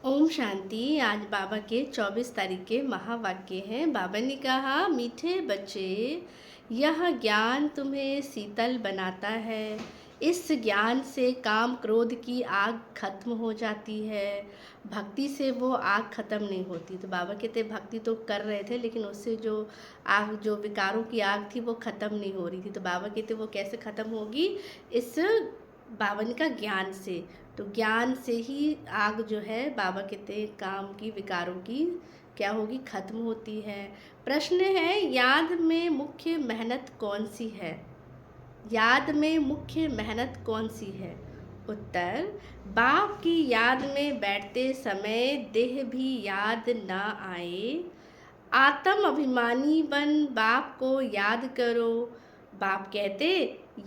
ओम शांति। आज बाबा के 24 तारीख के महावाक्य हैं। बाबा ने कहा, मीठे बच्चे, यह ज्ञान तुम्हें शीतल बनाता है। इस ज्ञान से काम क्रोध की आग खत्म हो जाती है। भक्ति से वो आग खत्म नहीं होती। तो बाबा कहते भक्ति तो कर रहे थे, लेकिन उससे जो आग, जो विकारों की आग थी, वो खत्म नहीं हो रही थी। तो बाबा कहते वो कैसे खत्म होगी? इस बाबा ने कहा ज्ञान से। तो ज्ञान से ही आग जो है, बाबा कहते हैं काम की, विकारों की क्या होगी? खत्म होती है। प्रश्न है, याद में मुख्य मेहनत कौन सी है? याद में मुख्य मेहनत कौन सी है? उत्तर, बाप की याद में बैठते समय देह भी याद ना आए। आत्म अभिमानी बन बाप को याद करो। बाप कहते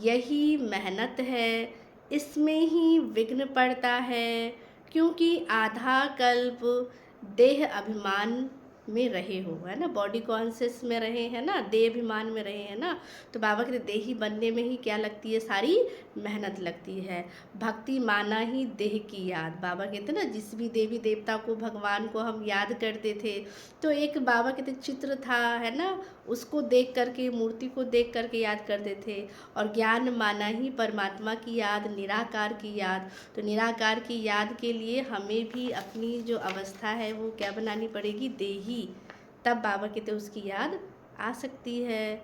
यही मेहनत है। इसमें ही विघ्न पड़ता है, क्योंकि आधा कल्प देह अभिमान में रहे हो, है ना, बॉडी कॉन्शियस में रहे हैं ना, देह अभिमान में रहे हैं ना। तो बाबा कहते देही बनने में ही क्या लगती है? सारी मेहनत लगती है। भक्ति माना ही देह की याद। बाबा कहते ना, जिस भी देवी देवता को, भगवान को हम याद करते थे, तो एक बाबा कहते चित्र था, है ना, उसको देख करके, मूर्ति को देख करके याद करते थे। और ज्ञान माना ही परमात्मा की याद, निराकार की याद। तो निराकार की याद के लिए हमें भी अपनी जो अवस्था है वो क्या बनानी पड़ेगी? देही। तब बाबा कहते उसकी याद आ सकती है।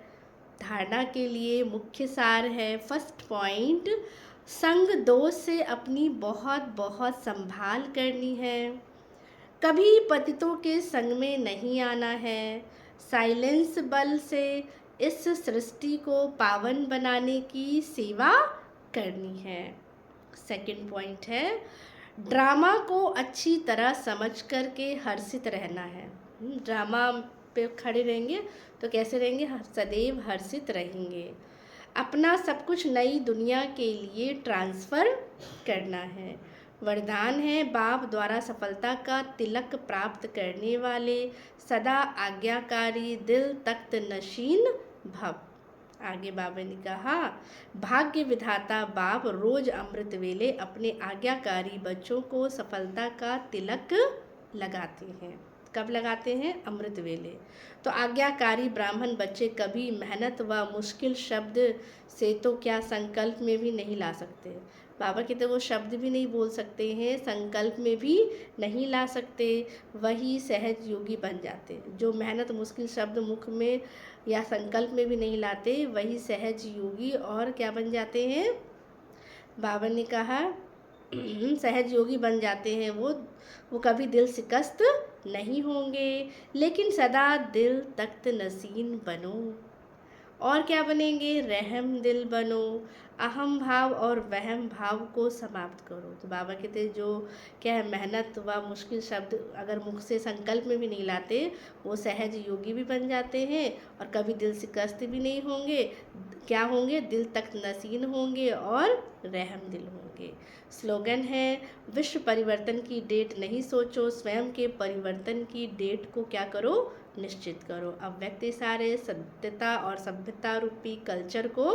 धारणा के लिए मुख्य सार है, फर्स्ट पॉइंट, संग दोष से अपनी बहुत बहुत संभाल करनी है। कभी पतितों के संग में नहीं आना है। साइलेंस बल से इस सृष्टि को पावन बनाने की सेवा करनी है। सेकंड पॉइंट है, ड्रामा को अच्छी तरह समझ करके हर्षित रहना है। ड्रामा पे खड़े रहेंगे तो कैसे रहेंगे? सदैव हर्षित रहेंगे। अपना सब कुछ नई दुनिया के लिए ट्रांसफ़र करना है। वरदान है, बाप द्वारा सफलता का तिलक प्राप्त करने वाले सदा आज्ञाकारी दिल तख्त नशीन भव। आगे बाबा ने कहा, भाग्य विधाता बाप रोज अमृत वेले अपने आज्ञाकारी बच्चों को सफलता का तिलक लगाते हैं। कब लगाते हैं? अमृत वेले। तो आज्ञाकारी ब्राह्मण बच्चे कभी मेहनत व मुश्किल शब्द से तो क्या संकल्प में भी नहीं ला सकते। बाबा कहते वो शब्द भी नहीं बोल सकते हैं, संकल्प में भी नहीं ला सकते, वही सहज योगी बन जाते। जो मेहनत मुश्किल शब्द मुख में या संकल्प में भी नहीं लाते, वही सहज योगी और क्या बन जाते हैं? बाबा ने कहा सहज योगी बन जाते हैं। वो कभी दिल शिकस्त नहीं होंगे, लेकिन सदा दिल तख्त नसीन बनो। और क्या बनेंगे? रहम दिल बनो। अहम भाव और वहम भाव को समाप्त करो। तो बाबा कहते जो क्या है, मेहनत व मुश्किल शब्द अगर मुख से संकल्प में भी नहीं लाते, वो सहज योगी भी बन जाते हैं और कभी दिल शिकस्त भी नहीं होंगे। क्या होंगे? दिल तख्त नसीन होंगे और रहम दिल होंगे। स्लोगन है, विश्व परिवर्तन की डेट नहीं सोचो, स्वयं के परिवर्तन की डेट को क्या करो? निश्चित करो। अव्यक्त इशारे, सत्यता और सभ्यता रूपी कल्चर को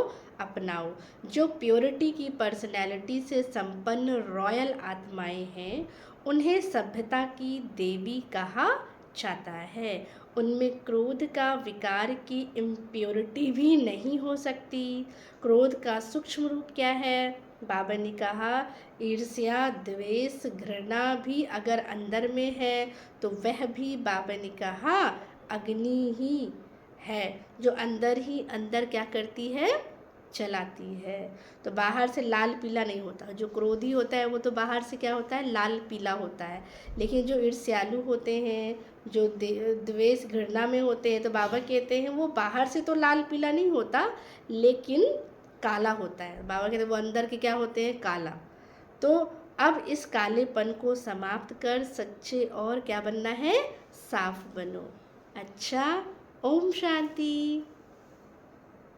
अपनाओ। जो प्योरिटी की पर्सनैलिटी से संपन्न रॉयल आत्माएं हैं, उन्हें सभ्यता की देवी कहा जाता है। उनमें क्रोध का विकार की इम्प्योरिटी भी नहीं हो सकती। क्रोध का सूक्ष्म रूप क्या है? बाबा ने कहा, ईर्ष्या, द्वेष, घृणा भी अगर अंदर में है तो वह भी, बाबा ने कहा, अग्नि ही है, जो अंदर ही अंदर क्या करती है? चलाती है। तो बाहर से लाल पीला नहीं होता। जो क्रोधी होता है वो तो बाहर से क्या होता है? लाल पीला होता है। लेकिन जो ईर्ष्यालु होते हैं, जो द्वेष घृणा में होते हैं, तो बाबा कहते हैं वो बाहर से तो लाल पीला नहीं होता, लेकिन काला होता है। बाबा कहते हैं वो अंदर के क्या होते हैं? काला। तो अब इस कालेपन को समाप्त कर सच्चे और क्या बनना है? साफ बनो। अच्छा, ओम शांति।